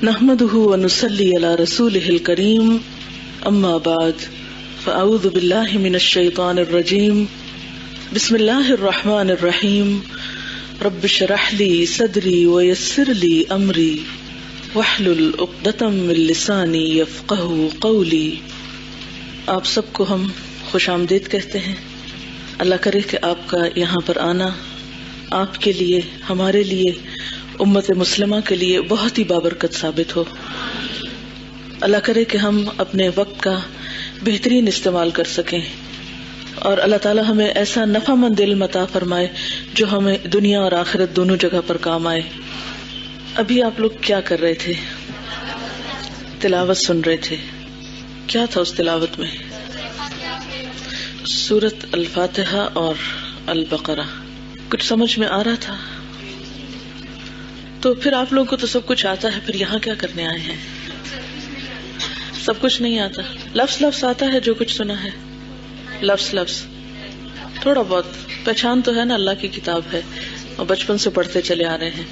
نحمده ونصلي على رسوله الكريم اما بعد فاعوذ بالله من الشيطان الرجيم بسم الله الرحمن الرحيم رب اشرح لي صدري ويسر لي امري واحلل عقدة من لساني يفقهوا قولي. آپ سب کو ہم خوش آمدید کہتے ہیں. اللہ کرے کہ آپ کا یہاں پر آنا آپ کے لیے، ہمارے لیے، امت مسلمہ کے لیے بہت ہی بابرکت ثابت ہو. اللہ کرے کہ ہم اپنے وقت کا بہترین استعمال کر سکیں اور اللہ تعالی ہمیں ایسا نفع مند علم عطا فرمائے جو ہمیں دنیا اور آخرت دونوں جگہ پر کام آئے. ابھی آپ لوگ کیا کر رہے تھے؟ تلاوت سن رہے تھے. کیا تھا اس تلاوت میں؟ سورۃ الفاتحہ اور البقرہ. کچھ سمجھ میں آ رہا تھا؟ تو پھر آپ لوگوں کو تو سب کچھ آتا ہے، پھر یہاں کیا کرنے آئے ہیں؟ سب کچھ نہیں آتا، لفظ آتا ہے جو کچھ سنا ہے، لفظ تھوڑا بہت پہچان تو ہے نا. اللہ کی کتاب ہے اور بچپن سے پڑھتے چلے آ رہے ہیں،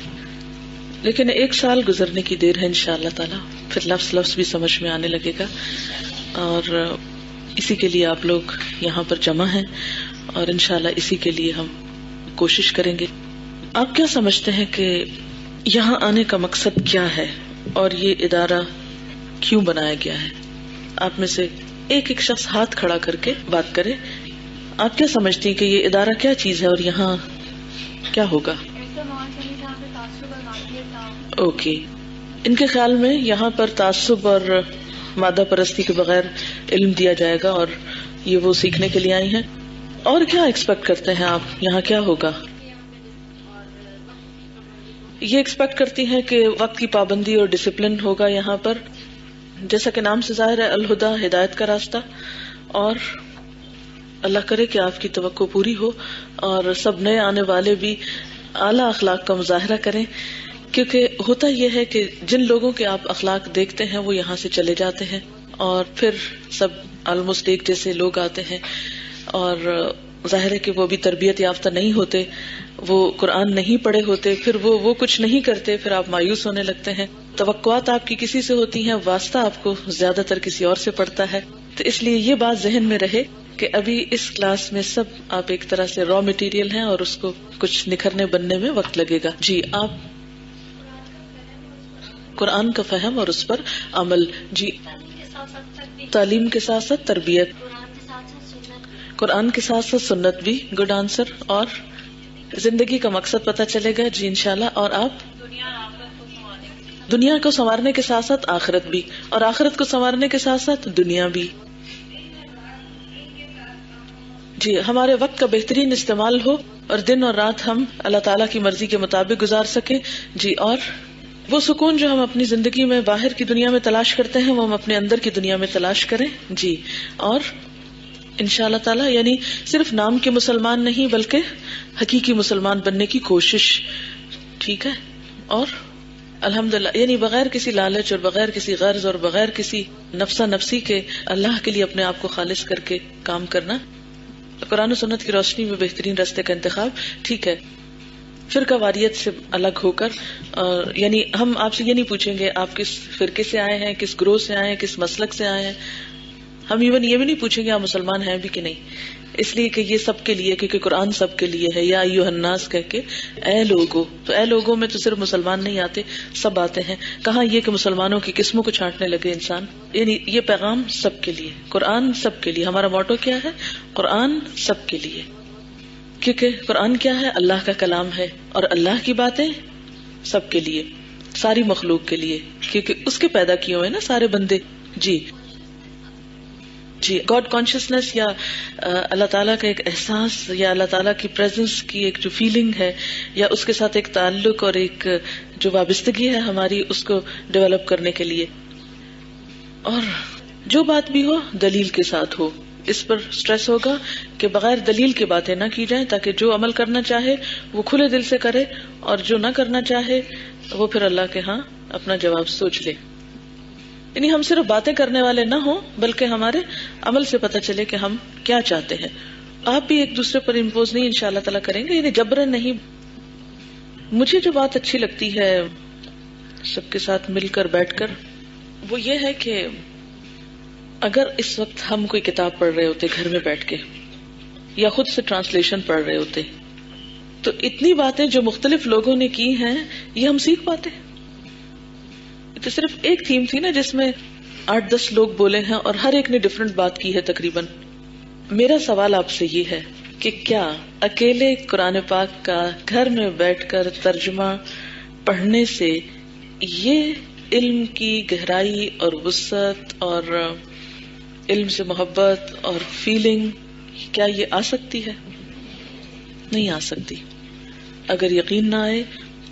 لیکن 1 سال گزرنے کی دیر ہے انشاءاللہ تعالی، پھر لفظ بھی سمجھ میں آنے لگے گا. اور اسی کے لیے آپ لوگ یہاں پر جمع ہیں اور انشاءاللہ اسی کے لیے ہم کوشش کریں گے. آپ کیا سمجھتے ہیں کہ یہاں آنے کا مقصد کیا ہے اور یہ ادارہ کیوں بنایا گیا ہے؟ آپ میں سے ایک شخص ہاتھ کھڑا کر کے بات کرے. آپ کیا سمجھتی ہیں کہ یہ ادارہ کیا چیز ہے اور یہاں کیا ہوگا؟ اوکے، ان کے خیال میں یہاں پر تعصب اور مادہ پرستی کے بغیر علم دیا جائے گا اور یہ وہ سیکھنے کے لیے آئی ہیں. اور کیا ایکسپیکٹ کرتے ہیں آپ؟ یہاں کیا ہوگا؟ یہ ایکسپیکٹ کرتی ہیں کہ وقت کی پابندی اور ڈسپلن ہوگا یہاں پر، جیسا کہ نام سے ظاہر ہے، الہدا، ہدایت کا راستہ. اور اللہ کرے کہ آپ کی توقع پوری ہو اور سب نئے آنے والے بھی اعلیٰ اخلاق کا مظاہرہ کریں، کیونکہ ہوتا یہ ہے کہ جن لوگوں کے آپ اخلاق دیکھتے ہیں وہ یہاں سے چلے جاتے ہیں اور پھر سب آلموسٹ ایک جیسے لوگ آتے ہیں اور ظاہر ہے کہ وہ بھی تربیت یافتہ نہیں ہوتے، وہ قرآن نہیں پڑھے ہوتے، پھر وہ کچھ نہیں کرتے، پھر آپ مایوس ہونے لگتے ہیں. توقعات آپ کی کسی سے ہوتی ہیں، واسطہ آپ کو زیادہ تر کسی اور سے پڑتا ہے. تو اس لیے یہ بات ذہن میں رہے کہ ابھی اس کلاس میں سب آپ ایک طرح سے را مٹیریل ہیں اور اس کو کچھ نکھرنے بننے میں وقت لگے گا. جی، آپ قرآن کا فہم اور اس پر عمل. جی، تعلیم کے ساتھ ساتھ تربیت، قرآن کے ساتھ ساتھ سنت بھی. Good answer. اور زندگی کا مقصد پتہ چلے گا. جی انشاءاللہ. اور آپ دنیا کو سنوارنے کے ساتھ ساتھ آخرت بھی، اور آخرت کو سنوارنے کے ساتھ ساتھ دنیا بھی. جی، ہمارے وقت کا بہترین استعمال ہو اور دن اور رات ہم اللہ تعالیٰ کی مرضی کے مطابق گزار سکیں. جی، اور وہ سکون جو ہم اپنی زندگی میں باہر کی دنیا میں تلاش کرتے ہیں وہ ہم اپنے اندر کی دنیا میں تلاش کریں. جی، اور انشاءاللہ تعالی یعنی صرف نام کے مسلمان نہیں بلکہ حقیقی مسلمان بننے کی کوشش. ٹھیک ہے. اور الحمدللہ یعنی بغیر کسی لالچ اور بغیر کسی غرض اور بغیر کسی نفسا نفسی کے اللہ کے لیے اپنے آپ کو خالص کر کے کام کرنا، قرآن و سنت کی روشنی میں بہترین راستے کا انتخاب. ٹھیک ہے. فرقہ واریت سے الگ ہو کر، یعنی ہم آپ سے یہ نہیں پوچھیں گے آپ کس فرقے سے آئے ہیں، کس گروہ سے آئے ہیں، کس مسلک سے آئے ہیں. ہم ایون یہ بھی نہیں پوچھیں گے آپ مسلمان ہیں بھی کہ نہیں، اس لیے کہ یہ سب کے لیے، کیونکہ قرآن سب کے لیے ہے. یا ایھا الناس کہہ کے اے لوگوں، تو اے لوگوں میں تو صرف مسلمان نہیں آتے، سب آتے ہیں. کہاں یہ کہ مسلمانوں کی قسموں کو چھانٹنے لگے انسان. یعنی یہ پیغام سب کے لیے، قرآن سب کے لیے. ہمارا موٹو کیا ہے؟ قرآن سب کے لیے. کیونکہ قرآن کیا ہے؟ اللہ کا کلام ہے اور اللہ کی باتیں سب کے لیے، ساری مخلوق کے لیے، کیونکہ اس کے پیدا کیے ہوئے نا سارے بندے. جی جی، گاڈ کانشیسنس یا اللہ تعالیٰ کا ایک احساس یا اللہ تعالیٰ کی پریزنس کی ایک جو فیلنگ ہے یا اس کے ساتھ ایک تعلق اور ایک جو وابستگی ہے ہماری، اس کو ڈیولپ کرنے کے لیے. اور جو بات بھی ہو دلیل کے ساتھ ہو. اس پر سٹریس ہوگا کہ بغیر دلیل کے باتیں نہ کی جائیں، تاکہ جو عمل کرنا چاہے وہ کھلے دل سے کرے اور جو نہ کرنا چاہے وہ پھر اللہ کے ہاں اپنا جواب سوچ لے. یعنی ہم صرف باتیں کرنے والے نہ ہوں بلکہ ہمارے عمل سے پتہ چلے کہ ہم کیا چاہتے ہیں. آپ بھی ایک دوسرے پر امپوز نہیں انشاءاللہ تعالیٰ کریں گے، یعنی جبرن نہیں. مجھے جو بات اچھی لگتی ہے سب کے ساتھ مل کر بیٹھ کر، وہ یہ ہے کہ اگر اس وقت ہم کوئی کتاب پڑھ رہے ہوتے گھر میں بیٹھ کے یا خود سے ٹرانسلیشن پڑھ رہے ہوتے تو اتنی باتیں جو مختلف لوگوں نے کی ہیں یہ ہم سیکھ پاتے. تو صرف ایک تھیم تھی نا جس میں 8-10 لوگ بولے ہیں اور ہر ایک نے ڈفرنٹ بات کی ہے تقریباً. میرا سوال آپ سے یہ ہے کہ کیا اکیلے قرآن پاک کا گھر میں بیٹھ کر ترجمہ پڑھنے سے یہ علم کی گہرائی اور وسعت اور علم سے محبت اور فیلنگ کیا یہ آ سکتی ہے؟ نہیں آ سکتی. اگر یقین نہ آئے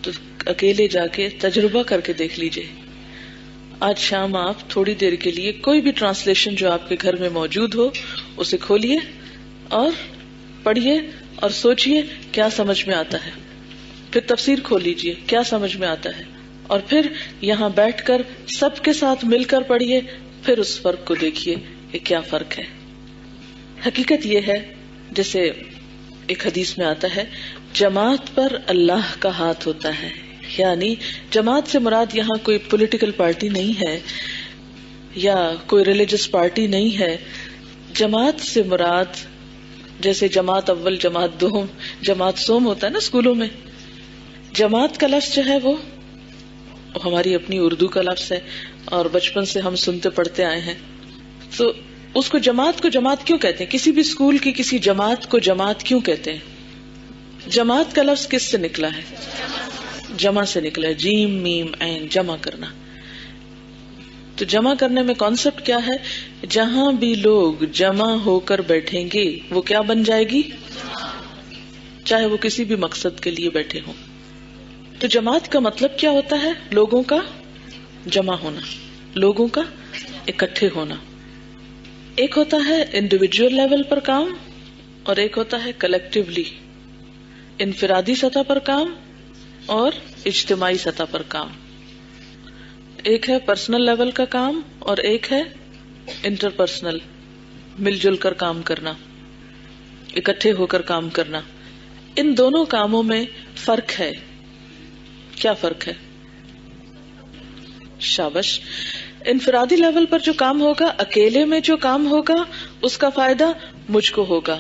تو اکیلے جا کے تجربہ کر کے دیکھ لیجئے. آج شام آپ تھوڑی دیر کے لیے کوئی بھی ٹرانسلیشن جو آپ کے گھر میں موجود ہو اسے کھولیے اور پڑھیے اور سوچئے کیا سمجھ میں آتا ہے. پھر تفسیر کھول لیجئے کیا سمجھ میں آتا ہے، اور پھر یہاں بیٹھ کر سب کے ساتھ مل کر پڑھیے، پھر اس فرق کو دیکھیے کہ کیا فرق ہے. حقیقت یہ ہے جیسے ایک حدیث میں آتا ہے، جماعت پر اللہ کا ہاتھ ہوتا ہے. یعنی جماعت سے مراد یہاں کوئی پولیٹیکل پارٹی نہیں ہے یا کوئی ریلیجس پارٹی نہیں ہے. جماعت سے مراد جیسے جماعت اول، جماعت دوم، جماعت سوم ہوتا ہے نا اسکولوں میں. جماعت کا لفظ جو ہے وہ ہماری اپنی اردو کا لفظ ہے اور بچپن سے ہم سنتے پڑھتے آئے ہیں. تو اس کو جماعت کیوں کہتے ہیں؟ کسی بھی اسکول کی کسی جماعت کو جماعت کیوں کہتے ہیں؟ جماعت کا لفظ کس سے نکلا ہے؟ جمع سے نکلا ہے، جیم میم عین، جمع کرنا. تو جمع کرنے میں کانسیپٹ کیا ہے؟ جہاں بھی لوگ جمع ہو کر بیٹھیں گے وہ کیا بن جائے گی؟ چاہے وہ کسی بھی مقصد کے لیے بیٹھے ہوں. تو جماعت کا مطلب کیا ہوتا ہے؟ لوگوں کا جمع ہونا، لوگوں کا اکٹھے ہونا. ایک ہوتا ہے انڈیویجول لیول پر کام اور ایک ہوتا ہے کلیکٹیولی، انفرادی سطح پر کام اور اجتماعی سطح پر کام. ایک ہے پرسنل لیول کا کام اور ایک ہے انٹر پرسنل، مل جل کر کام کرنا، اکٹھے ہو کر کام کرنا. ان دونوں کاموں میں فرق ہے. کیا فرق ہے؟ شابش. انفرادی لیول پر جو کام ہوگا، اکیلے میں جو کام ہوگا اس کا فائدہ مجھ کو ہوگا،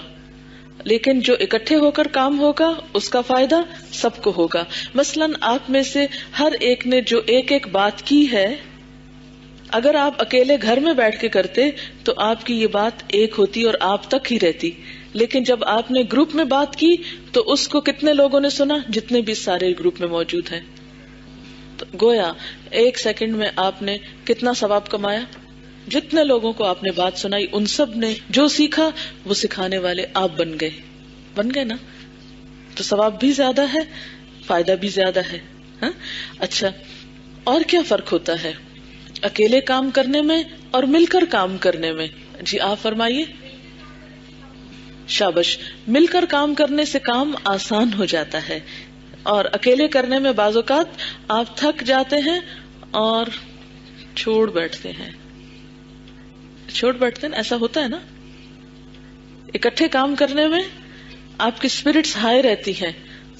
لیکن جو اکٹھے ہو کر کام ہوگا اس کا فائدہ سب کو ہوگا. مثلاً آپ میں سے ہر ایک نے جو ایک ایک بات کی ہے، اگر آپ اکیلے گھر میں بیٹھ کے کرتے تو آپ کی یہ بات ایک ہوتی اور آپ تک ہی رہتی. لیکن جب آپ نے گروپ میں بات کی تو اس کو کتنے لوگوں نے سنا؟ جتنے بھی سارے گروپ میں موجود ہیں. تو گویا 1 سیکنڈ میں آپ نے کتنا ثواب کمایا؟ جتنے لوگوں کو آپ نے بات سنائی ان سب نے جو سیکھا وہ سکھانے والے آپ بن گئے نا. تو ثواب بھی زیادہ ہے، فائدہ بھی زیادہ ہے. ہاں اچھا، اور کیا فرق ہوتا ہے اکیلے کام کرنے میں اور مل کر کام کرنے میں؟ جی آپ فرمائیے. شابش. مل کر کام کرنے سے کام آسان ہو جاتا ہے اور اکیلے کرنے میں بعض اوقات آپ تھک جاتے ہیں اور چھوڑ بیٹھتے ہیں. ایسا ہوتا ہے نا. اکٹھے کام کرنے میں آپ کی اسپرٹس ہائی رہتی ہیں،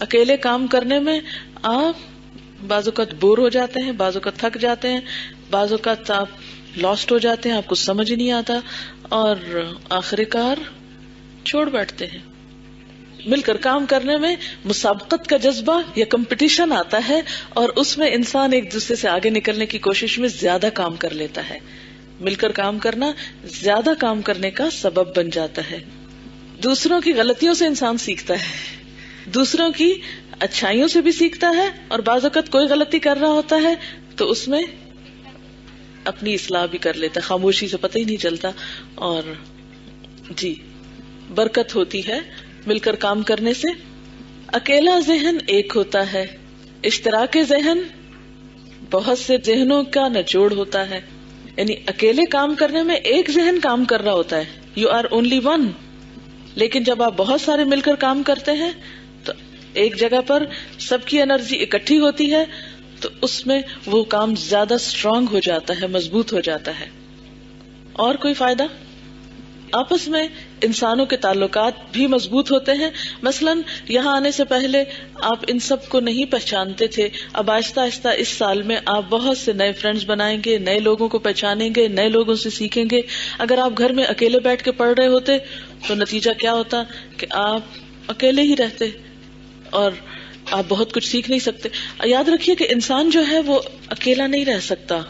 اکیلے کام کرنے میں آپ بعض اوقات بور ہو جاتے ہیں، بعض اوقات تھک جاتے ہیں، بعض اوقات آپ لاسٹ ہو جاتے ہیں، آپ کو سمجھ نہیں آتا اور آخر کار چھوڑ بیٹھتے ہیں. مل کر کام کرنے میں مسابقت کا جذبہ یا کمپٹیشن آتا ہے اور اس میں انسان ایک دوسرے سے آگے نکلنے کی کوشش میں زیادہ کام کر لیتا ہے. مل کر کام کرنا زیادہ کام کرنے کا سبب بن جاتا ہے. دوسروں کی غلطیوں سے انسان سیکھتا ہے، دوسروں کی اچھائیوں سے بھی سیکھتا ہے، اور بعض اوقات کوئی غلطی کر رہا ہوتا ہے تو اس میں اپنی اصلاح بھی کر لیتا ہے، خاموشی سے پتہ ہی نہیں چلتا. اور جی برکت ہوتی ہے مل کر کام کرنے سے. اکیلا ذہن ایک ہوتا ہے، اشتراک ذہن بہت سے ذہنوں کا نچوڑ ہوتا ہے. یعنی اکیلے کام کرنے میں ایک ذہن کام کر رہا ہوتا ہے، یو آر اونلی ون. لیکن جب آپ بہت سارے مل کر کام کرتے ہیں تو ایک جگہ پر سب کی انرجی اکٹھی ہوتی ہے تو اس میں وہ کام زیادہ اسٹرانگ ہو جاتا ہے، مضبوط ہو جاتا ہے. اور کوئی فائدہ؟ آپس میں انسانوں کے تعلقات بھی مضبوط ہوتے ہیں. مثلاً یہاں آنے سے پہلے آپ ان سب کو نہیں پہچانتے تھے، اب آہستہ آہستہ اس سال میں آپ بہت سے نئے فرینڈز بنائیں گے، نئے لوگوں کو پہچانیں گے، نئے لوگوں سے سیکھیں گے. اگر آپ گھر میں اکیلے بیٹھ کے پڑھ رہے ہوتے تو نتیجہ کیا ہوتا کہ آپ اکیلے ہی رہتے اور آپ بہت کچھ سیکھ نہیں سکتے. یاد رکھیے کہ انسان جو ہے وہ اکیلا نہیں رہ سکتا،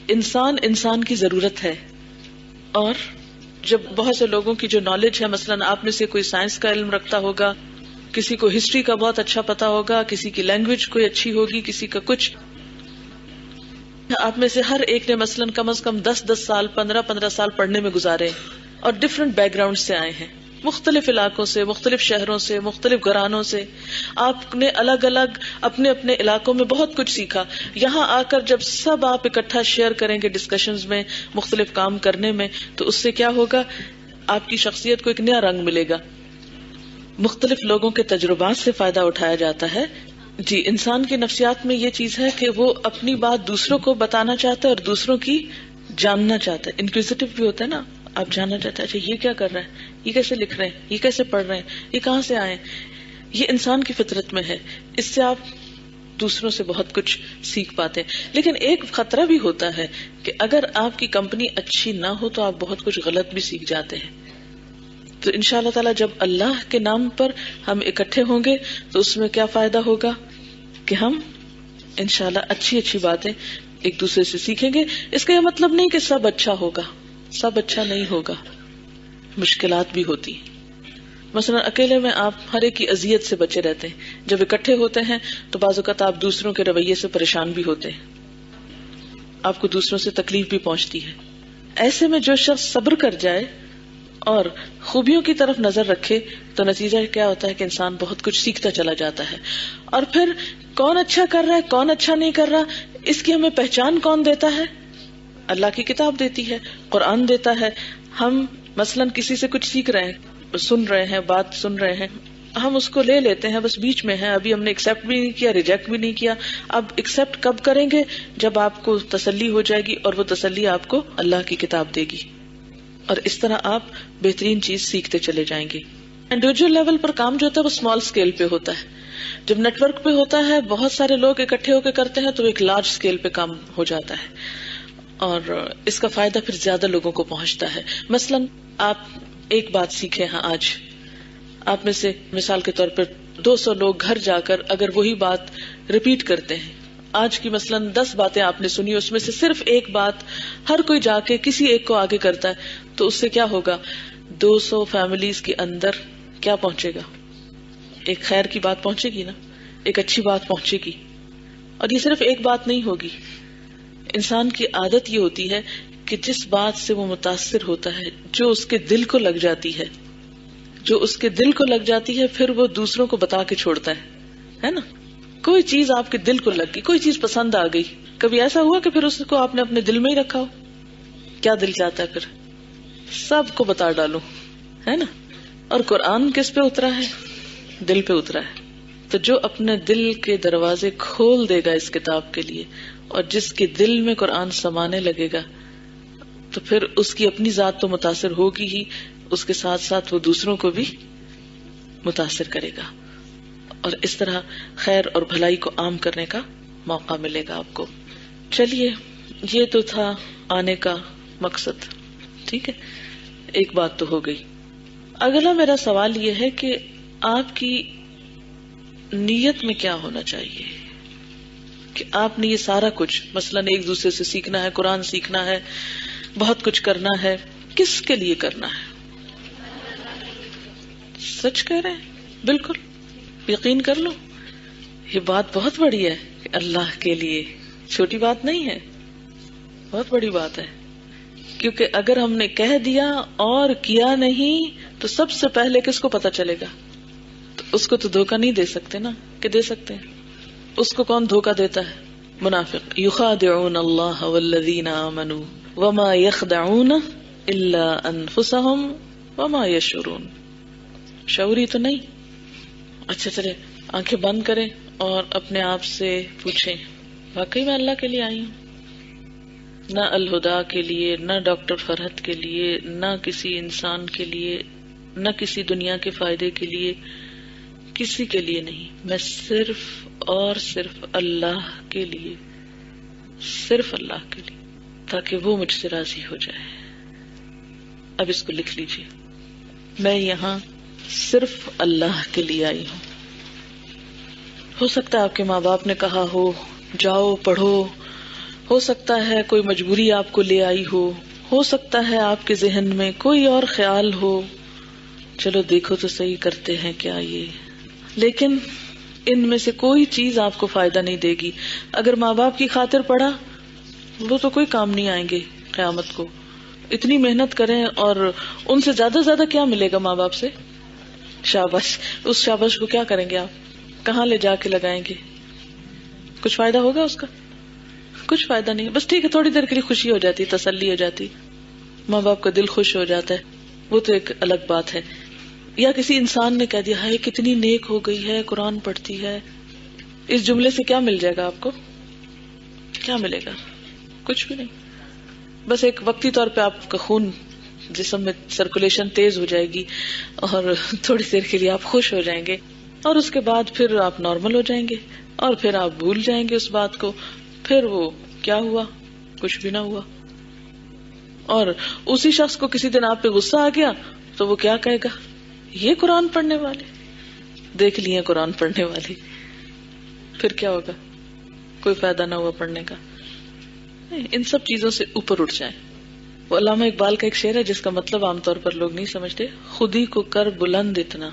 انسان کی ضرورت ہے. اور جب بہت سے لوگوں کی جو نالج ہے، مثلاً آپ میں سے کوئی سائنس کا علم رکھتا ہوگا، کسی کو ہسٹری کا بہت اچھا پتا ہوگا، کسی کی لینگویج کوئی اچھی ہوگی، کسی کا کچھ، آپ میں سے ہر ایک نے مثلاً کم از کم 10 سال 15 سال پڑھنے میں گزارے اور ڈفرینٹ بیک گراؤنڈ سے آئے ہیں، مختلف علاقوں سے، مختلف شہروں سے، مختلف گھرانوں سے. آپ نے الگ الگ اپنے اپنے علاقوں میں بہت کچھ سیکھا. یہاں آ کر جب سب آپ اکٹھا شیئر کریں گے ڈسکشنز میں، مختلف کام کرنے میں، تو اس سے کیا ہوگا، آپ کی شخصیت کو ایک نیا رنگ ملے گا. مختلف لوگوں کے تجربات سے فائدہ اٹھایا جاتا ہے. جی، انسان کی نفسیات میں یہ چیز ہے کہ وہ اپنی بات دوسروں کو بتانا چاہتا ہے اور دوسروں کی جاننا چاہتا ہے. انکوزیٹو بھی ہوتا ہے نا، آپ جاننا چاہتے ہیں اچھا یہ کیا کر رہے ہیں، یہ کیسے لکھ رہے ہیں، یہ کیسے پڑھ رہے ہیں، یہ کہاں سے آئے. یہ انسان کی فطرت میں ہے، اس سے آپ دوسروں سے بہت کچھ سیکھ پاتے ہیں. لیکن ایک خطرہ بھی ہوتا ہے کہ اگر آپ کی کمپنی اچھی نہ ہو تو آپ بہت کچھ غلط بھی سیکھ جاتے ہیں. تو انشاءاللہ تعالی جب اللہ کے نام پر ہم اکٹھے ہوں گے تو اس میں کیا فائدہ ہوگا کہ ہم انشاءاللہ اچھی باتیں ایک دوسرے سے سیکھیں گے. اس کا یہ مطلب نہیں کہ سب اچھا ہوگا، سب اچھا نہیں ہوگا، مشکلات بھی ہوتی. مثلا اکیلے میں آپ ہر ایک کی اذیت سے بچے رہتے ہیں، جب اکٹھے ہوتے ہیں تو بعض اوقات آپ دوسروں کے رویے سے پریشان بھی ہوتے ہیں، آپ کو دوسروں سے تکلیف بھی پہنچتی ہے. ایسے میں جو شخص صبر کر جائے اور خوبیوں کی طرف نظر رکھے تو نتیجہ کیا ہوتا ہے کہ انسان بہت کچھ سیکھتا چلا جاتا ہے. اور پھر کون اچھا کر رہا ہے کون اچھا نہیں کر رہا، اس کی ہمیں پہچان کون دیتا ہے؟ اللہ کی کتاب دیتی ہے، قرآن دیتا ہے. ہم مثلاً کسی سے کچھ سیکھ رہے ہیں، سن رہے ہیں، بات سن رہے ہیں، ہم اس کو لے لیتے ہیں، بس بیچ میں ہے، ابھی ہم نے ایکسپٹ بھی نہیں کیا، ریجیکٹ بھی نہیں کیا. اب ایکسپٹ کب کریں گے؟ جب آپ کو تسلی ہو جائے گی، اور وہ تسلی آپ کو اللہ کی کتاب دے گی، اور اس طرح آپ بہترین چیز سیکھتے چلے جائیں گے. انڈیویجول لیول پر کام جو ہوتا ہے وہ اسمال اسکیل پہ ہوتا ہے. جب نیٹ ورک پہ ہوتا ہے، بہت سارے لوگ اکٹھے ہو کے کرتے ہیں تو ایک لارج اسکیل پہ کام ہو جاتا ہے، اور اس کا فائدہ پھر زیادہ لوگوں کو پہنچتا ہے. مثلاً آپ ایک بات سیکھیں، ہاں آج آپ میں سے مثال کے طور پر 200 لوگ گھر جا کر اگر وہی بات ریپیٹ کرتے ہیں، آج کی مثلاً 10 باتیں آپ نے سنی، اس میں سے صرف ایک بات ہر کوئی جا کے کسی ایک کو آگے کرتا ہے، تو اس سے کیا ہوگا؟ 200 فیملیز کے اندر کیا پہنچے گا؟ ایک خیر کی بات پہنچے گی نا، ایک اچھی بات پہنچے گی. اور یہ صرف ایک بات نہیں ہوگی. انسان کی عادت یہ ہوتی ہے کہ جس بات سے وہ متاثر ہوتا ہے، جو اس کے دل کو لگ جاتی ہے، جو اس کے دل کو لگ جاتی ہے، پھر وہ دوسروں کو بتا کے چھوڑتا ہے نا. کوئی چیز آپ کے دل کو لگ گئی، کوئی چیز پسند آ گئی، کبھی ایسا ہوا کہ پھر اس کو آپ نے اپنے دل میں ہی رکھا ہو؟ کیا دل چاہتا ہے پھر سب کو بتا ڈالو، ہے نا. اور قرآن کس پہ اترا ہے؟ دل پہ اترا ہے. تو جو اپنے دل کے دروازے کھول دے گا اس کتاب کے لیے، اور جس کے دل میں قرآن سمانے لگے گا، تو پھر اس کی اپنی ذات تو متاثر ہوگی ہی، اس کے ساتھ ساتھ وہ دوسروں کو بھی متاثر کرے گا، اور اس طرح خیر اور بھلائی کو عام کرنے کا موقع ملے گا آپ کو. چلیے، یہ تو تھا آنے کا مقصد، ٹھیک ہے، ایک بات تو ہو گئی. اگلا میرا سوال یہ ہے کہ آپ کی نیت میں کیا ہونا چاہیے کہ آپ نے یہ سارا کچھ، مثلاً ایک دوسرے سے سیکھنا ہے، قرآن سیکھنا ہے، بہت کچھ کرنا ہے، کس کے لیے کرنا ہے؟ سچ کہہ رہے ہیں؟ بالکل یقین کر لو، یہ بات بہت بڑی ہے کہ اللہ کے لیے، چھوٹی بات نہیں ہے، بہت بڑی بات ہے. کیونکہ اگر ہم نے کہہ دیا اور کیا نہیں تو سب سے پہلے کس کو پتا چلے گا؟ تو اس کو تو دھوکہ نہیں دے سکتے نا، کہ دے سکتے ہیں؟ اس کو کون دھوکہ دیتا ہے؟ منافق. یخادعون اللہ والذین آمنوا وما یخدعون الا انفسهم وما یشعرون. شعوری تو نہیں. اچھا چلے آنکھیں بند کریں اور اپنے آپ سے پوچھیں، واقعی میں اللہ کے لیے آئی ہوں؟ نہ الہدا کے لیے، نہ ڈاکٹر فرحت کے لیے، نہ کسی انسان کے لیے، نہ کسی دنیا کے فائدے کے لیے، کسی کے لیے نہیں. میں صرف اور صرف اللہ کے لیے، صرف اللہ کے لیے، تاکہ وہ مجھ سے راضی ہو جائے. اب اس کو لکھ لیجیے، میں یہاں صرف اللہ کے لیے آئی ہوں. ہو سکتا ہے آپ کے ماں باپ نے کہا ہو جاؤ پڑھو، ہو سکتا ہے کوئی مجبوری آپ کو لے آئی ہو سکتا ہے آپ کے ذہن میں کوئی اور خیال ہو، چلو دیکھو تو صحیح کرتے ہیں کیا یہ. لیکن ان میں سے کوئی چیز آپ کو فائدہ نہیں دے گی. اگر ماں باپ کی خاطر پڑھا وہ تو کوئی کام نہیں آئیں گے قیامت کو. اتنی محنت کریں اور ان سے زیادہ کیا ملے گا ماں باپ سے؟ شاباش. اس شاباش کو کیا کریں گے آپ؟ کہاں لے جا کے لگائیں گے؟ کچھ فائدہ ہوگا اس کا؟ کچھ فائدہ نہیں. بس ٹھیک ہے، تھوڑی دیر کے لیے خوشی ہو جاتی، تسلی ہو جاتی، ماں باپ کا دل خوش ہو جاتا ہے، وہ تو ایک الگ بات ہے. یا کسی انسان نے کہہ دیا ہے کتنی نیک ہو گئی ہے، قرآن پڑھتی ہے. اس جملے سے کیا مل جائے گا آپ کو؟ کیا ملے گا؟ کچھ بھی نہیں. بس ایک وقتی طور پہ آپ کا خون جسم میں سرکولیشن تیز ہو جائے گی اور تھوڑی دیر کے لیے آپ خوش ہو جائیں گے، اور اس کے بعد پھر آپ نارمل ہو جائیں گے اور پھر آپ بھول جائیں گے اس بات کو. پھر وہ کیا ہوا؟ کچھ بھی نہ ہوا. اور اسی شخص کو کسی دن آپ پہ غصہ آ گیا تو وہ کیا کہے گا؟ یہ قرآن پڑھنے والے دیکھ لیے قرآن پڑھنے والے. پھر کیا ہوگا؟ کوئی فائدہ نہ ہوا پڑھنے کا. ان سب چیزوں سے اوپر اٹھ جائیں. وہ علامہ اقبال کا ایک شعر ہے جس کا مطلب عام طور پر لوگ نہیں سمجھتے. خودی کو کر بلند اتنا.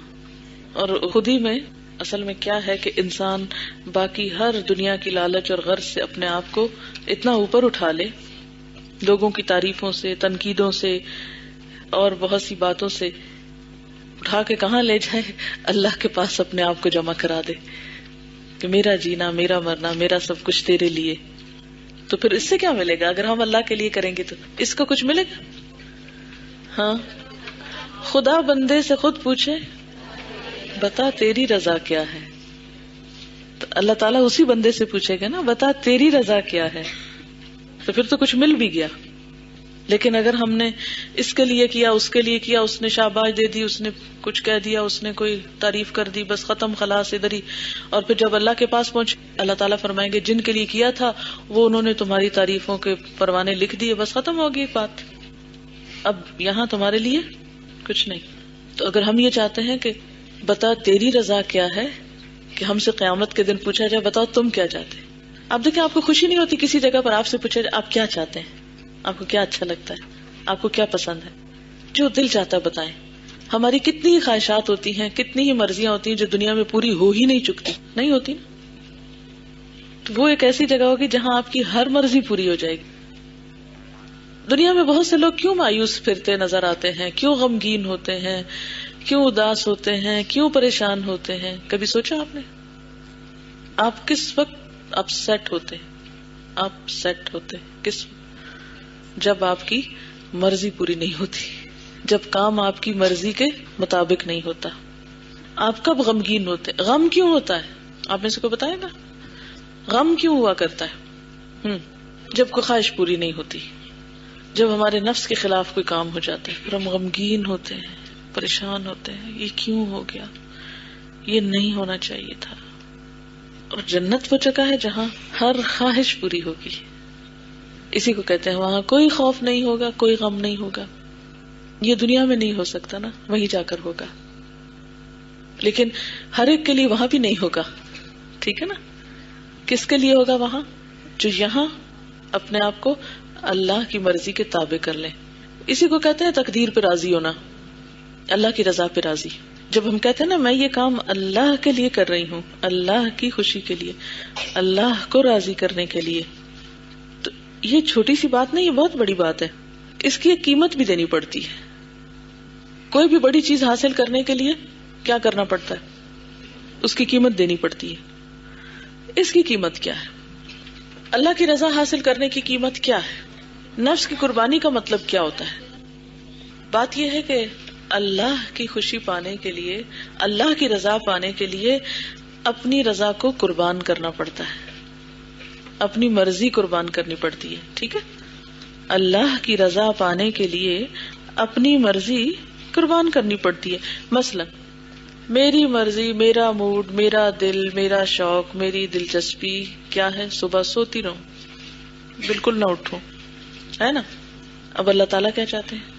اور خودی میں اصل میں کیا ہے کہ انسان باقی ہر دنیا کی لالچ اور غرض سے اپنے آپ کو اتنا اوپر اٹھا لے، لوگوں کی تعریفوں سے، تنقیدوں سے اور بہت سی باتوں سے اٹھا کے کہاں لے جائے؟ اللہ کے پاس اپنے آپ کو جمع کرا دے کہ میرا جینا، میرا مرنا، میرا سب کچھ تیرے لیے. تو پھر اس سے کیا ملے گا؟ اگر ہم اللہ کے لیے کریں گے تو اس کو کچھ ملے گا؟ ہاں. خدا بندے سے خود پوچھے بتا تیری رضا کیا ہے. تو اللہ تعالیٰ اسی بندے سے پوچھے گا نا بتا تیری رضا کیا ہے. تو پھر تو کچھ مل بھی گیا. لیکن اگر ہم نے اس کے لیے کیا، اس کے لیے کیا، اس نے شاباش دے دی، اس نے کچھ کہہ دیا، اس نے کوئی تعریف کر دی، بس ختم، خلاص ادھر ہی. اور پھر جب اللہ کے پاس پہنچ اللہ تعالیٰ فرمائیں گے جن کے لیے کیا تھا وہ انہوں نے تمہاری تعریفوں کے پروانے لکھ دیے، بس ختم ہوگی بات. اب یہاں تمہارے لیے کچھ نہیں. تو اگر ہم یہ چاہتے ہیں کہ بتا تیری رضا کیا ہے، کہ ہم سے قیامت کے دن پوچھا جائے بتاؤ تم کیا چاہتے ہیں. آپ دیکھیں آپ کو خوشی نہیں ہوتی کسی جگہ پر آپ سے پوچھا جائے آپ کیا چاہتے ہیں، آپ کو کیا اچھا لگتا ہے، آپ کو کیا پسند ہے. جو دل چاہتا ہے بتائیں. ہماری کتنی ہی خواہشات ہوتی ہیں، کتنی ہی مرضیاں ہوتی ہیں جو دنیا میں پوری ہو ہی نہیں چکتی، نہیں ہوتی نا. تو وہ ایک ایسی جگہ ہوگی جہاں آپ کی ہر مرضی پوری ہو جائے گی. دنیا میں بہت سے لوگ کیوں مایوس پھرتے نظر آتے ہیں، کیوں غمگین ہوتے ہیں، کیوں اداس ہوتے ہیں، کیوں پریشان ہوتے ہیں؟ کبھی سوچا آپ نے؟ آپ کس وقت اپسیٹ ہوتے ہیں؟ آپ سیٹ ہوتے کس وقت؟ جب آپ کی مرضی پوری نہیں ہوتی، جب کام آپ کی مرضی کے مطابق نہیں ہوتا. آپ کب غمگین ہوتے؟ غم کیوں ہوتا ہے؟ آپ میں سے کوئی بتائے گا؟ غم کیوں ہوا کرتا ہے؟ جب کوئی خواہش پوری نہیں ہوتی، جب ہمارے نفس کے خلاف کوئی کام ہو جاتا ہے پھر ہم غمگین ہوتے ہیں، پریشان ہوتے ہیں، یہ کیوں ہو گیا، یہ نہیں ہونا چاہیے تھا. اور جنت وہ جگہ ہے جہاں ہر خواہش پوری ہوگی. اسی کو کہتے ہیں وہاں کوئی خوف نہیں ہوگا، کوئی غم نہیں ہوگا. یہ دنیا میں نہیں ہو سکتا نا، وہیں جا کر ہوگا. لیکن ہر ایک کے لیے وہاں بھی نہیں ہوگا. ٹھیک ہے نا؟ کس کے لیے ہوگا وہاں؟ جو یہاں اپنے آپ کو اللہ کی مرضی کے تابع کر لیں. اسی کو کہتے ہیں تقدیر پہ راضی ہونا، اللہ کی رضا پہ راضی. جب ہم کہتے ہیں نا میں یہ کام اللہ کے لیے کر رہی ہوں، اللہ کی خوشی کے لیے، اللہ کو راضی کرنے کے لیے، تو یہ چھوٹی سی بات نہیں، یہ بہت بڑی بات ہے. اس کی ایک قیمت بھی دینی پڑتی ہے. کوئی بھی بڑی چیز حاصل کرنے کے لیے کیا کرنا پڑتا ہے؟ اس کی قیمت دینی پڑتی ہے. اس کی قیمت کیا ہے؟ اللہ کی رضا حاصل کرنے کی قیمت کیا ہے؟ نفس کی قربانی کا مطلب کیا ہوتا ہے؟ بات یہ ہے کہ اللہ کی خوشی پانے کے لیے، اللہ کی رضا پانے کے لیے اپنی رضا کو قربان کرنا پڑتا ہے، اپنی مرضی قربان کرنی پڑتی ہے. ٹھیک ہے؟ اللہ کی رضا پانے کے لیے اپنی مرضی قربان کرنی پڑتی ہے. مثلا میری مرضی، میرا موڈ، میرا دل، میرا شوق، میری دلچسپی کیا ہے؟ صبح سوتی رہوں، بالکل نہ اٹھوں، ہے نا. اب اللہ تعالیٰ کیا چاہتے ہیں؟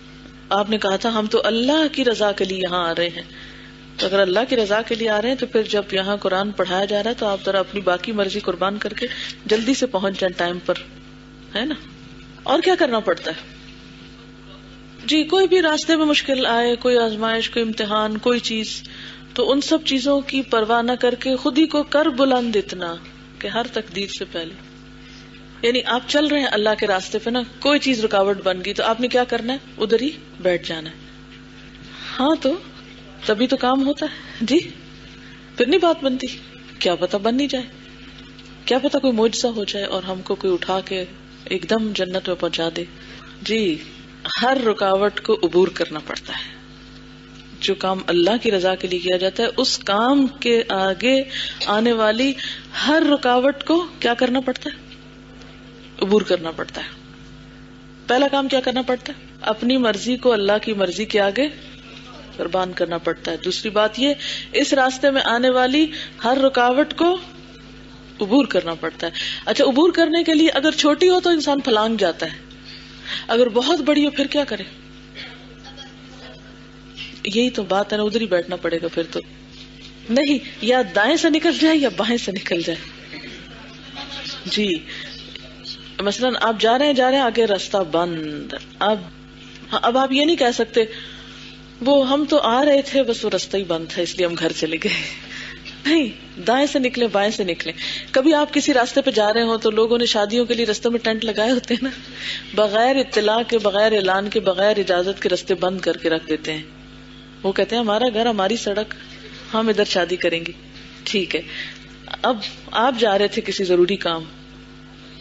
آپ نے کہا تھا ہم تو اللہ کی رضا کے لیے یہاں آ رہے ہیں. تو اگر اللہ کی رضا کے لیے آ رہے ہیں تو پھر جب یہاں قرآن پڑھایا جا رہا ہے تو آپ ذرا اپنی باقی مرضی قربان کر کے جلدی سے پہنچ جائیں ٹائم پر، ہے نا. اور کیا کرنا پڑتا ہے؟ جی کوئی بھی راستے میں مشکل آئے، کوئی آزمائش، کوئی امتحان، کوئی چیز، تو ان سب چیزوں کی پرواہ نہ کر کے خود ہی کو کر بلند اتنا کہ ہر تقدیر سے پہلے، یعنی آپ چل رہے ہیں اللہ کے راستے پہ نا، کوئی چیز رکاوٹ بن گئی تو آپ نے کیا کرنا ہے؟ ادھر ہی بیٹھ جانا ہے. ہاں تو تبھی تو کام ہوتا ہے. جی پھر نہیں بات بنتی. کیا پتا بن نہیں جائے، کیا پتا کوئی معجزہ ہو جائے اور ہم کو کوئی اٹھا کے ایک دم جنت میں پہنچا دے. جی ہر رکاوٹ کو عبور کرنا پڑتا ہے. جو کام اللہ کی رضا کے لیے کیا جاتا ہے اس کام کے آگے آنے والی ہر رکاوٹ کو کیا کرنا پڑتا ہے؟ عبور کرنا پڑتا ہے. پہلا کام کیا کرنا پڑتا ہے؟ اپنی مرضی کو اللہ کی مرضی کے آگے قربان کرنا پڑتا ہے. دوسری بات یہ، اس راستے میں آنے والی ہر رکاوٹ کو عبور کرنا پڑتا ہے. اچھا عبور کرنے کے لیے اگر چھوٹی ہو تو انسان پھلانگ جاتا ہے، اگر بہت بڑی ہو پھر کیا کرے؟ یہی تو بات ہے نا، ادھر ہی بیٹھنا پڑے گا پھر تو. نہیں، یا دائیں سے نکل جائے یا بائیں سے نکل جائے. جی مثلاً آپ جا رہے ہیں آگے راستہ بند، اب آپ یہ نہیں کہہ سکتے وہ ہم تو آ رہے تھے بس وہ راستہ ہی بند تھا اس لیے ہم گھر چلے گئے. نہیں، دائیں سے نکلے بائیں سے نکلے. کبھی آپ کسی راستے پہ جا رہے ہو تو لوگوں نے شادیوں کے لیے راستے میں ٹینٹ لگائے ہوتے ہیں نا، بغیر اطلاع کے، بغیر اعلان کے، بغیر اجازت کے راستے بند کر کے رکھ دیتے ہیں. وہ کہتے ہیں ہمارا گھر، ہماری سڑک، ہم ادھر شادی کریں گے. ٹھیک ہے، اب آپ جا رہے تھے کسی ضروری کام،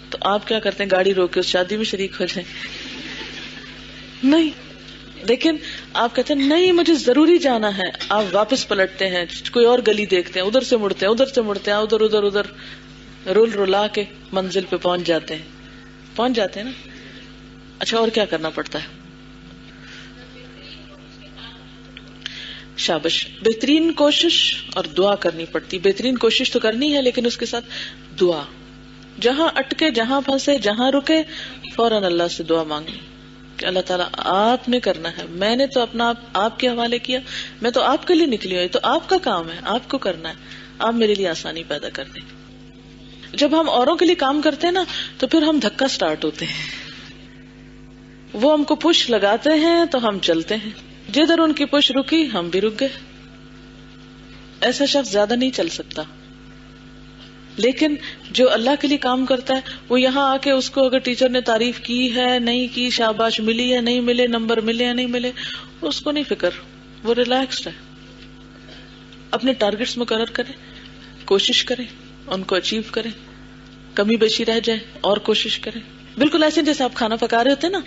تو آپ کیا کرتے ہیں؟ گاڑی روک کے اس شادی میں شریک ہو جائیں؟ نہیں. لیکن آپ کہتے ہیں نہیں مجھے ضروری جانا ہے، آپ واپس پلٹتے ہیں، کوئی اور گلی دیکھتے ہیں، ادھر سے مڑتے ہیں، ادھر سے مڑتے ہیں، ادھر رول رلا کے منزل پہ پہنچ جاتے ہیں نا. اچھا اور کیا کرنا پڑتا ہے؟ شابش، بہترین کوشش اور دعا کرنی پڑتی. بہترین کوشش تو کرنی ہے لیکن اس کے ساتھ دعا. جہاں اٹکے، جہاں پھنسے، جہاں رکے، فوراً اللہ سے دعا مانگنی کہ اللہ تعالیٰ آپ نے کرنا ہے، میں نے تو اپنا آپ کے حوالے کیا، میں تو آپ کے لیے نکلی ہوں، تو آپ کا کام ہے، آپ کو کرنا ہے، آپ میرے لیے آسانی پیدا کر دیں. جب ہم اوروں کے لیے کام کرتے ہیں نا تو پھر ہم دھکا سٹارٹ ہوتے ہیں، وہ ہم کو پش لگاتے ہیں تو ہم چلتے ہیں، جدھر ان کی پش رکی ہم بھی رک گئے. ایسا شخص زیادہ نہیں چل سکتا. لیکن جو اللہ کے لیے کام کرتا ہے وہ یہاں آ کے اس کو اگر ٹیچر نے تعریف کی ہے نہیں کی، شاباش ملی ہے نہیں ملے، نمبر ملے یا نہیں ملے، اس کو نہیں فکر، وہ ریلیکسڈ ہے. اپنے ٹارگٹس مقرر کریں، کوشش کریں، ان کو اچیو کریں، کمی بیشی رہ جائے اور کوشش کریں. بالکل ایسے جیسے آپ کھانا پکا رہے ہوتے ہیں نا،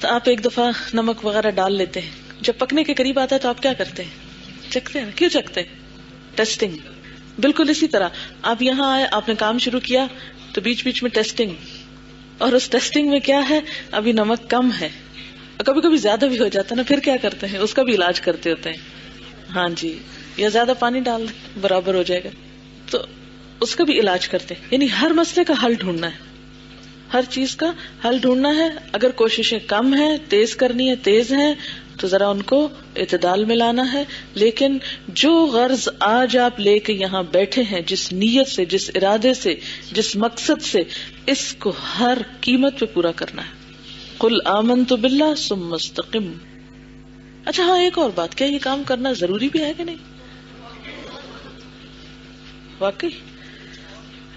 تو آپ ایک دفعہ نمک وغیرہ ڈال لیتے ہیں، جب پکنے کے قریب آتا ہے تو آپ کیا کرتے ہیں؟ چکھتے ہیں. کیوں چکھتے ہیں؟ ٹیسٹنگ. بالکل اسی طرح آپ یہاں آئے، آپ نے کام شروع کیا تو بیچ بیچ میں ٹیسٹنگ، اور اس ٹیسٹنگ میں کیا ہے؟ ابھی نمک کم ہے، کبھی کبھی زیادہ بھی ہو جاتا ہے نا، پھر کیا کرتے ہیں؟ اس کا بھی علاج کرتے ہوتے ہیں. ہاں جی، یا زیادہ پانی ڈال دیں برابر ہو جائے گا، تو اس کا بھی علاج کرتے ہیں. یعنی ہر مسئلے کا حل ڈھونڈنا ہے، ہر چیز کا حل ڈھونڈنا ہے. اگر کوششیں کم ہیں، تیز کرنی ہے، تیز ہیں، تو ذرا ان کو اعتدال میں لانا ہے. لیکن جو غرض آج آپ لے کے یہاں بیٹھے ہیں، جس نیت سے، جس ارادے سے، جس مقصد سے، اس کو ہر قیمت پہ پورا کرنا ہے. قل آمنت باللہ ثم استقم. اچھا ہاں ایک اور بات، کیا یہ کام کرنا ضروری بھی ہے کہ نہیں؟ واقعی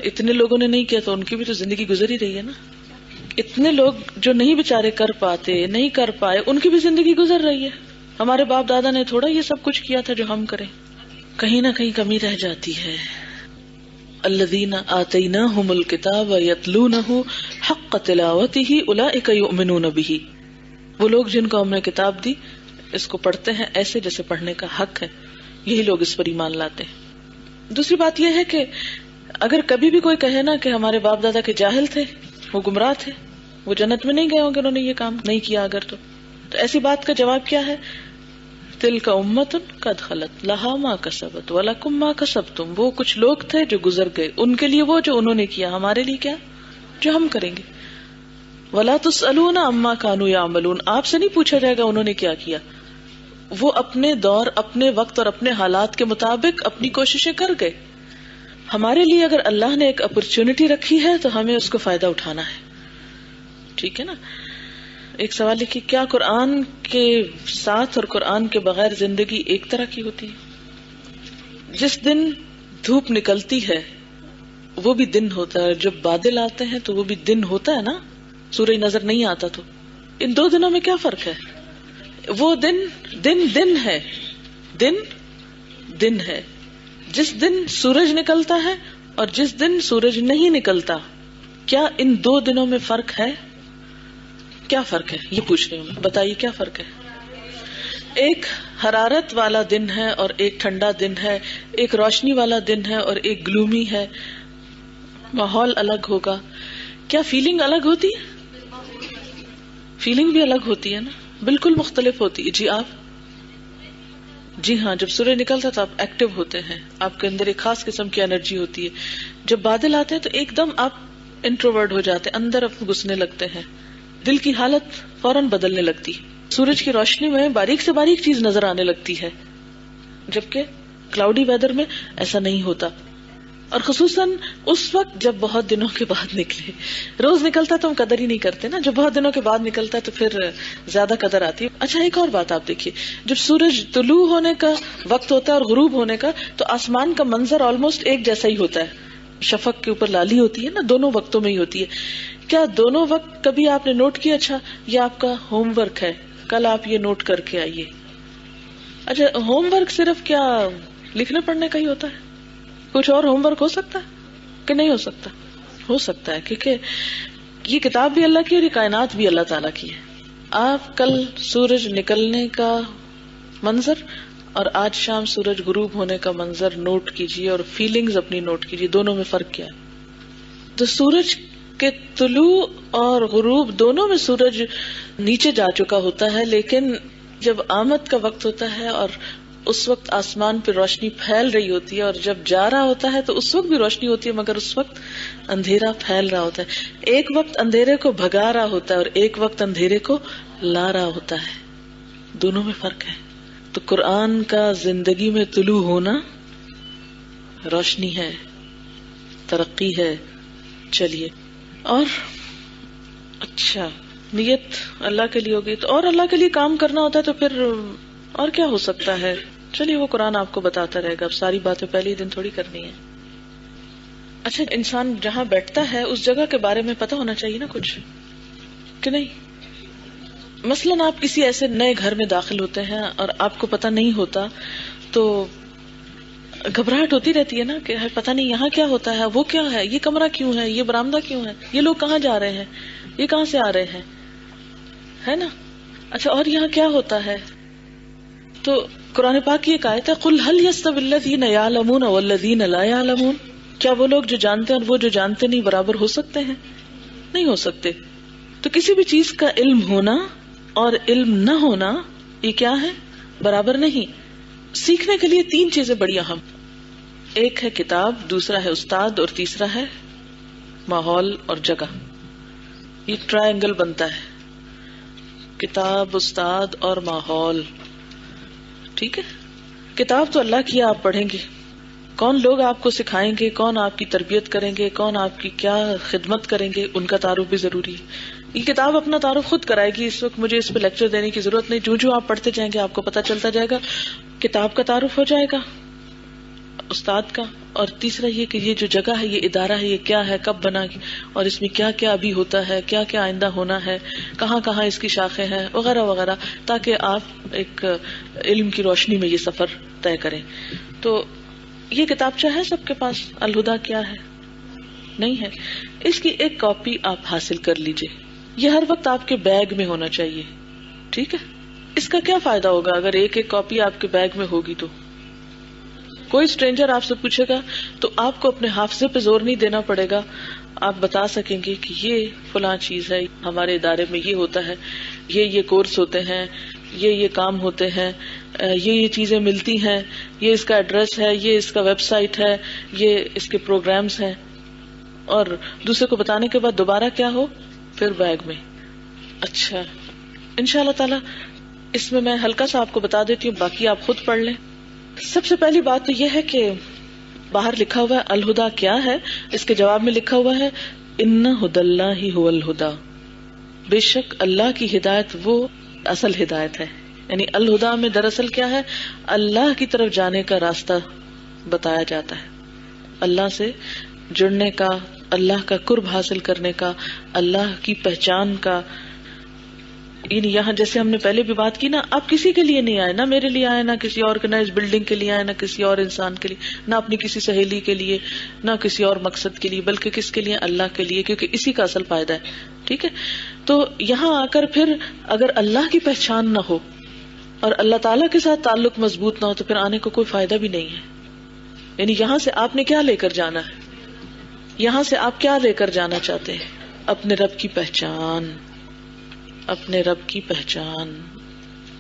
اتنے لوگوں نے نہیں کیا تو ان کی بھی تو زندگی گزر ہی رہی ہے نا. اتنے لوگ جو نہیں بےچارے کر پاتے، نہیں کر پائے، ان کی بھی زندگی گزر رہی ہے. ہمارے باپ دادا نے تھوڑا یہ سب کچھ کیا تھا جو ہم کریں. کہیں نہ کہیں کمی رہ جاتی ہے. الذین آتیناہم الکتاب یتلونہ حق تلاوتہ اولئک یؤمنون بہ. وہ لوگ جن کو ہم نے کتاب دی اس کو پڑھتے ہیں ایسے جیسے پڑھنے کا حق ہے، یہی لوگ اس پر ایمان لاتے ہیں. دوسری بات یہ ہے کہ اگر کبھی بھی کوئی کہے نا کہ ہمارے باپ دادا کے جاہل تھے، وہ گمراہ تھے، وہ جنت میں نہیں گئے ہوں گے انہوں نے یہ کام نہیں کیا اگر تو ایسی بات کا جواب کیا ہے؟ تلک امۃ قد خلت لہا ما کسبت ولکم ما کسبتم، وہ کچھ لوگ تھے جو گزر گئے، ان کے لیے وہ جو انہوں نے کیا، ہمارے لیے کیا جو ہم کریں گے. ولا تسألون عما كانوا يعملون، آپ سے نہیں پوچھا جائے گا انہوں نے کیا کیا، وہ اپنے دور اپنے وقت اور اپنے حالات کے مطابق اپنی کوششیں کر گئے. ہمارے لیے اگر اللہ نے ایک اپرچونٹی رکھی ہے تو ہمیں اس کو فائدہ اٹھانا ہے. ٹھیک ہے نا. ایک سوال ہے کہ کیا قرآن کے ساتھ اور قرآن کے بغیر زندگی ایک طرح کی ہوتی ہے؟ جس دن دھوپ نکلتی ہے وہ بھی دن ہوتا ہے، جب بادل آتے ہیں تو وہ بھی دن ہوتا ہے نا، سورج نظر نہیں آتا. تو ان دو دنوں میں کیا فرق ہے؟ وہ دن دن دن ہے، دن دن ہے. جس دن سورج نکلتا ہے اور جس دن سورج نہیں نکلتا، کیا ان دو دنوں میں فرق ہے؟ کیا فرق ہے یہ پوچھ رہی ہوں، بتائیے کیا فرق ہے؟ ایک حرارت والا دن ہے اور ایک ٹھنڈا دن ہے، ایک روشنی والا دن ہے اور ایک گلومی ہے، ماحول الگ ہوگا. کیا فیلنگ الگ ہوتی ہے؟ فیلنگ بھی الگ ہوتی ہے نا، بالکل مختلف ہوتی ہے. جی آپ؟ جی ہاں، جب سورج نکلتا ہے تو آپ ایکٹیو ہوتے ہیں، آپ کے اندر ایک خاص قسم کی انرجی ہوتی ہے. جب بادل آتے ہیں تو ایک دم آپ انٹروورٹ ہو جاتے ہیں، اندر اپنے گھسنے لگتے ہیں، دل کی حالت فوراً بدلنے لگتی. سورج کی روشنی میں باریک سے باریک چیز نظر آنے لگتی ہے، جبکہ کلاؤڈی ویدر میں ایسا نہیں ہوتا. اور خصوصاً اس وقت جب بہت دنوں کے بعد نکلے. روز نکلتا تو ہم قدر ہی نہیں کرتے نا، جب بہت دنوں کے بعد نکلتا تو پھر زیادہ قدر آتی ہے. اچھا ایک اور بات آپ دیکھیے، جب سورج طلوع ہونے کا وقت ہوتا ہے اور غروب ہونے کا تو آسمان کا منظر آلموسٹ ایک جیسا ہی ہوتا ہے. شفق کے اوپر لالی ہوتی ہے نا، دونوں وقتوں میں ہی ہوتی ہے. کیا دونوں وقت کبھی آپ نے نوٹ کیا؟ اچھا یہ آپ کا ہوم ورک ہے، کل آپ یہ نوٹ کر کے آئیے. اچھا ہوم ورک صرف کیا لکھنے پڑھنے کا ہی ہوتا ہے؟ کچھ اور ہوم ورک ہو سکتا ہے کہ نہیں ہو سکتا؟ ہو سکتا ہے، کیونکہ یہ کتاب بھی اللہ کی اور یہ کائنات بھی اللہ تعالیٰ کی ہے. آپ کل سورج نکلنے کا منظر اور آج شام سورج غروب ہونے کا منظر نوٹ کیجیے اور فیلنگز اپنی نوٹ کیجیے، دونوں میں فرق کیا ہے. تو سورج کے طلوع اور غروب دونوں میں سورج نیچے جا چکا ہوتا ہے، لیکن جب آمد کا وقت ہوتا ہے اور اس وقت آسمان پہ روشنی پھیل رہی ہوتی ہے، اور جب جا رہا ہوتا ہے تو اس وقت بھی روشنی ہوتی ہے، مگر اس وقت اندھیرا پھیل رہا ہوتا ہے. ایک وقت اندھیرے کو بھگا رہا ہوتا ہے اور ایک وقت اندھیرے کو لا رہا ہوتا ہے. دونوں میں فرق ہے. تو قرآن کا زندگی میں طلوع ہونا روشنی ہے، ترقی ہے. چلیے، اور اچھا نیت اللہ کے لیے ہوگی تو، اور اللہ کے لیے کام کرنا ہوتا ہے تو پھر اور کیا ہو سکتا ہے؟ چلیے وہ قرآن آپ کو بتاتا رہے گا، اب ساری باتیں پہلے ہی دن تھوڑی کرنی ہے. اچھا انسان جہاں بیٹھتا ہے اس جگہ کے بارے میں پتہ ہونا چاہیے نا کچھ، کہ نہیں؟ مثلاً آپ کسی ایسے نئے گھر میں داخل ہوتے ہیں اور آپ کو پتہ نہیں ہوتا تو گھبراہٹ ہوتی رہتی ہے نا کہ پتہ نہیں یہاں کیا ہوتا ہے، وہ کیا ہے، یہ کمرہ کیوں ہے، یہ برآمدہ کیوں ہے، یہ لوگ کہاں جا رہے ہیں، یہ کہاں سے آ رہے ہیں، ہے نا. اچھا اور یہاں کیا ہوتا ہے؟ تو قرآن پاک کی ایک آیت ہے، قُلْ هَلْ يَسْتَوِي الَّذِينَ يَعْلَمُونَ وَالَّذِينَ لَا يَعْلَمُونَ، کیا وہ لوگ جو جانتے ہیں اور وہ جو جانتے نہیں برابر ہو سکتے ہیں؟ نہیں ہو سکتے. تو کسی بھی چیز کا علم ہونا اور علم نہ ہونا یہ کیا ہے؟ برابر نہیں. سیکھنے کے لیے تین چیزیں بڑی اہم، ایک ہے کتاب، دوسرا ہے استاد اور تیسرا ہے ماحول اور جگہ. یہ ٹرائنگل بنتا ہے، کتاب، استاد اور ماحول. ٹھیک ہے. کتاب تو اللہ کی آپ پڑھیں گے، کون لوگ آپ کو سکھائیں گے، کون آپ کی تربیت کریں گے، کون آپ کی کیا خدمت کریں گے، ان کا تعارف بھی ضروری ہے. یہ کتاب اپنا تعارف خود کرائے گی، اس وقت مجھے اس پہ لیکچر دینے کی ضرورت نہیں. جو آپ پڑھتے جائیں گے آپ کو پتہ چلتا جائے گا، کتاب کا تعارف ہو جائے گا، استاد کا. اور تیسرا یہ کہ یہ جو جگہ ہے، یہ ادارہ ہے، یہ کیا ہے، کب بنا، اور اس میں کیا کیا ابھی ہوتا ہے، کیا کیا آئندہ ہونا ہے، کہاں کہاں اس کی شاخیں ہیں، وغیرہ وغیرہ، تاکہ آپ ایک علم کی روشنی میں یہ سفر طے کریں. تو یہ کتابچہ ہے سب کے پاس، الہدا کیا ہے؟ نہیں ہے. اس کی ایک کاپی آپ حاصل کر لیجئے، یہ ہر وقت آپ کے بیگ میں ہونا چاہیے. ٹھیک ہے. اس کا کیا فائدہ ہوگا اگر ایک ایک کاپی آپ کے بیگ میں ہوگی؟ تو کوئی اسٹرینجر آپ سے پوچھے گا تو آپ کو اپنے حافظے پہ زور نہیں دینا پڑے گا، آپ بتا سکیں گے کہ یہ فلاں چیز ہے، ہمارے ادارے میں یہ ہوتا ہے، یہ کورس ہوتے ہیں، یہ کام ہوتے ہیں، یہ چیزیں ملتی ہیں، یہ اس کا ایڈریس ہے، یہ اس کا ویب سائٹ ہے، یہ اس کے پروگرامز ہیں، اور دوسرے کو بتانے کے بعد دوبارہ کیا ہو، پھر بیگ میں. اچھا، انشاءاللہ تعالی اس میں ہلکا سا آپ کو بتا دیتی ہوں، باقی آپ خود پڑھ لیں. سب سے پہلی بات تو یہ ہے کہ باہر لکھا ہوا ہے الہدا کیا ہے، اس کے جواب میں لکھا ہوا ہے ان ھدی اللہ ھو الھدی، بے شک اللہ کی ہدایت وہ اصل ہدایت ہے. یعنی الہدا میں دراصل کیا ہے، اللہ کی طرف جانے کا راستہ بتایا جاتا ہے، اللہ سے جڑنے کا، اللہ کا قرب حاصل کرنے کا، اللہ کی پہچان کا. یعنی یہاں جیسے ہم نے پہلے بھی بات کی نا، آپ کسی کے لیے نہیں آئے، نہ میرے لیے آئے، نہ کسی اور کے، نہ اس بلڈنگ کے لیے آئے، نہ کسی اور انسان کے لیے، نہ اپنی کسی سہیلی کے لیے، نہ کسی اور مقصد کے لیے، بلکہ کس کے لیے، اللہ کے لیے، کیونکہ اسی کا اصل فائدہ ہے. ٹھیک ہے، تو یہاں آ کر پھر اگر اللہ کی پہچان نہ ہو اور اللہ تعالیٰ کے ساتھ تعلق مضبوط نہ ہو تو پھر آنے کو کوئی فائدہ بھی نہیں ہے. یعنی یہاں سے آپ نے کیا لے کر جانا ہے، یہاں سے آپ کیا لے کر جانا چاہتے ہیں؟ اپنے رب کی پہچان، اپنے رب کی پہچان،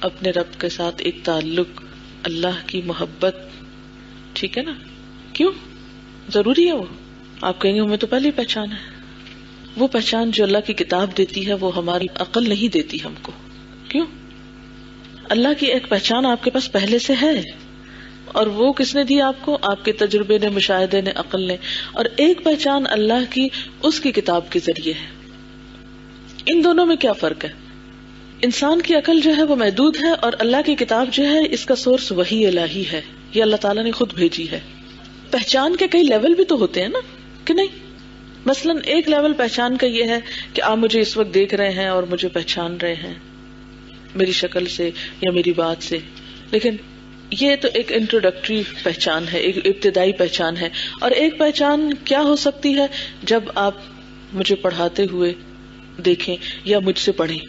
اپنے رب کے ساتھ ایک تعلق، اللہ کی محبت. ٹھیک ہے نا؟ کیوں ضروری ہے وہ؟ آپ کہیں گے ہمیں تو پہلے ہی پہچان ہے. وہ پہچان جو اللہ کی کتاب دیتی ہے وہ ہماری عقل نہیں دیتی ہم کو. کیوں؟ اللہ کی ایک پہچان آپ کے پاس پہلے سے ہے، اور وہ کس نے دی آپ کو؟ آپ کے تجربے نے، مشاہدے نے، عقل نے. اور ایک پہچان اللہ کی اس کی کتاب کے ذریعے ہے. ان دونوں میں کیا فرق ہے؟ انسان کی عقل جو ہے وہ محدود ہے، اور اللہ کی کتاب جو ہے اس کا سورس وحی الہی ہے، یہ اللہ تعالیٰ نے خود بھیجی ہے. پہچان کے کئی لیول بھی تو ہوتے ہیں نا، کہ نہیں؟ مثلاً ایک لیول پہچان کا یہ ہے کہ آپ مجھے اس وقت دیکھ رہے ہیں اور مجھے پہچان رہے ہیں میری شکل سے یا میری بات سے، لیکن یہ تو ایک انٹروڈکٹری پہچان ہے، ایک ابتدائی پہچان ہے. اور ایک پہچان کیا ہو سکتی ہے؟ جب آپ مجھے پڑھاتے ہوئے دیکھیں یا مجھ سے پڑھیں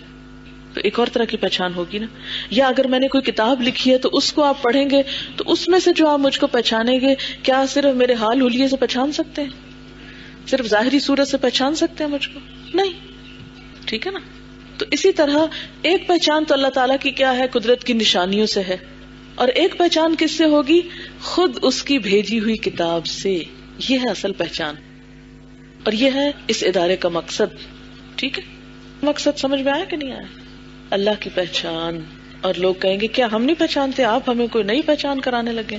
تو ایک اور طرح کی پہچان ہوگی نا. یا اگر میں نے کوئی کتاب لکھی ہے تو اس کو آپ پڑھیں گے تو اس میں سے جو آپ مجھ کو پہچانیں گے، کیا صرف میرے حال حلیے سے پہچان سکتے ہیں؟ صرف ظاہری صورت سے پہچان سکتے ہیں مجھ کو؟ نہیں. ٹھیک ہے نا؟ تو اسی طرح ایک پہچان تو اللہ تعالیٰ کی کیا ہے، قدرت کی نشانیوں سے ہے، اور ایک پہچان کس سے ہوگی؟ خود اس کی بھیجی ہوئی کتاب سے. یہ ہے اصل پہچان، اور یہ ہے اس ادارے کا مقصد. ٹھیک ہے؟ مقصد سمجھ میں آیا کہ نہیں آیا؟ اللہ کی پہچان. اور لوگ کہیں گے کیا ہم نہیں پہچانتے، آپ ہمیں کوئی نئی پہچان کرانے لگے؟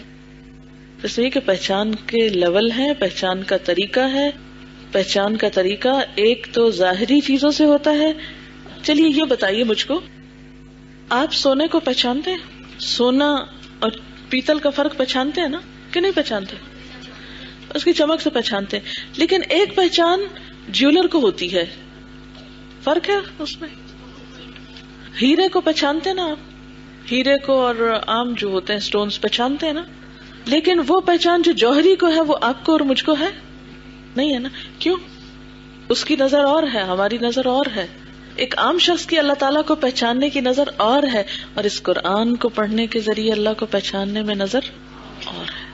تو صحیح کہ پہچان کے لیول ہیں، پہچان کا طریقہ ہے. پہچان کا طریقہ ایک تو ظاہری چیزوں سے ہوتا ہے. چلیے یہ بتائیے مجھ کو، آپ سونے کو پہچانتے ہیں؟ سونا اور پیتل کا فرق پہچانتے ہیں نا، کہ نہیں پہچانتے؟ اس کی چمک سے پہچانتے ہیں. لیکن ایک پہچان جیولر کو ہوتی ہے، فرق ہے اس میں. ہیرے کو پہچانتے ہیں نا آپ، ہیرے کو اور عام جو ہوتے ہیں سٹونز پہچانتے ہیں نا. لیکن وہ پہچان جو جوہری کو ہے وہ آپ کو اور مجھ کو ہے نہیں ہے نا. کیوں؟ اس کی نظر اور ہے، ہماری نظر اور ہے. ایک عام شخص کی اللہ تعالیٰ کو پہچاننے کی نظر اور ہے، اور اس قرآن کو پڑھنے کے ذریعے اللہ کو پہچاننے میں نظر اور ہے.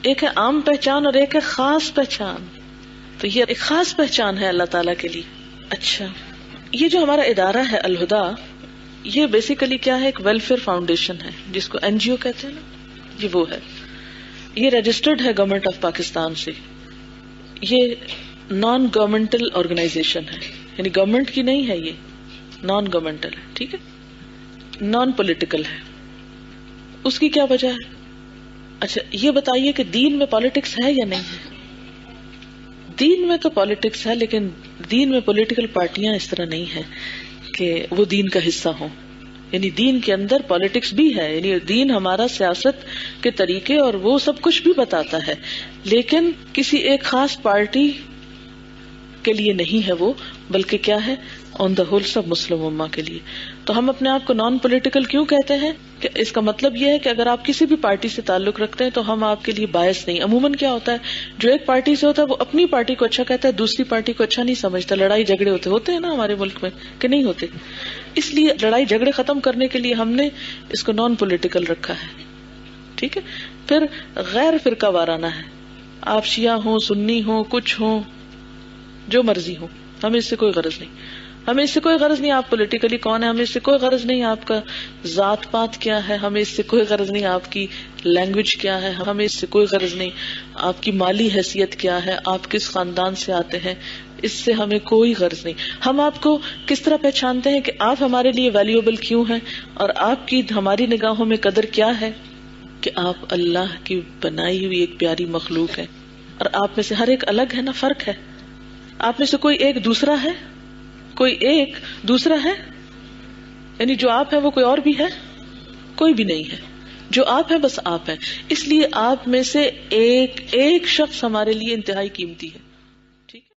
ایک ہے عام پہچان اور ایک ہے خاص پہچان. تو یہ ایک خاص پہچان ہے اللہ تعالیٰ کے لیے. اچھا، یہ جو ہمارا ادارہ ہے الہدا، یہ بیسیکلی کیا ہے؟ ایک ویلفیئر فاؤنڈیشن ہے، جس کو NGO کہتے ہیں نا، یہ وہ ہے. یہ رجسٹرڈ ہے گورنمنٹ آف پاکستان سے. یہ نان گورنمنٹل آرگنائزیشن ہے، یعنی گورنمنٹ کی نہیں ہے، یہ نان گورنمنٹل ہے. ٹھیک ہے، نان پولیٹیکل ہے. اس کی کیا وجہ ہے؟ اچھا یہ بتائیے کہ دین میں پالیٹکس ہے یا نہیں ہے؟ دین میں تو پالیٹکس ہے، لیکن دین میں پولیٹیکل پارٹیاں اس طرح نہیں ہے کہ وہ دین کا حصہ ہوں. یعنی دین کے اندر پالیٹکس بھی ہے، یعنی دین ہمارا سیاست کے طریقے اور وہ سب کچھ بھی بتاتا ہے، لیکن کسی ایک خاص پارٹی کے لیے نہیں ہے وہ، بلکہ کیا ہے؟ آن دا ہول سب مسلم امہ کے لیے. تو ہم اپنے آپ کو نان پولیٹیکل کیوں کہتے ہیں؟ کہ اس کا مطلب یہ ہے کہ اگر آپ کسی بھی پارٹی سے تعلق رکھتے ہیں تو ہم آپ کے لیے باعث نہیں. عموماً کیا ہوتا ہے، جو ایک پارٹی سے ہوتا ہے وہ اپنی پارٹی کو اچھا کہتا ہے، دوسری پارٹی کو اچھا نہیں سمجھتا. لڑائی جھگڑے ہوتے ہیں نا ہمارے ملک میں، کہ نہیں ہوتے؟ اس لیے لڑائی جھگڑے ختم کرنے کے لیے ہم نے اس کو نان پولیٹیکل رکھا ہے. ٹھیک ہے. پھر غیر فرقہ وارانہ ہے، آپ شیعہ ہوں، سنی ہوں، کچھ ہوں، جو مرضی ہو، ہمیں اس سے کوئی غرض نہیں. ہمیں اس سے کوئی غرض نہیں آپ پولیٹیکلی کون ہے، ہمیں اس سے کوئی غرض نہیں آپ کا ذات پات کیا ہے، ہمیں اس سے کوئی غرض نہیں آپ کی لینگویج کیا ہے، ہمیں اس سے کوئی غرض نہیں آپ کی مالی حیثیت کیا ہے، آپ کس خاندان سے آتے ہیں، اس سے ہمیں کوئی غرض نہیں. ہم آپ کو کس طرح پہچانتے ہیں کہ آپ ہمارے لیے ویلیوبل کیوں ہیں اور آپ کی ہماری نگاہوں میں قدر کیا ہے، کہ آپ اللہ کی بنائی ہوئی ایک پیاری مخلوق ہے، اور آپ میں سے ہر ایک الگ ہے نا، فرق ہے. آپ میں سے کوئی ایک دوسرا ہے، کوئی ایک دوسرا ہے، یعنی جو آپ ہے وہ کوئی اور بھی ہے، کوئی بھی نہیں ہے. جو آپ ہے بس آپ ہیں. اس لیے آپ میں سے ایک ایک شخص ہمارے لیے انتہائی قیمتی ہے.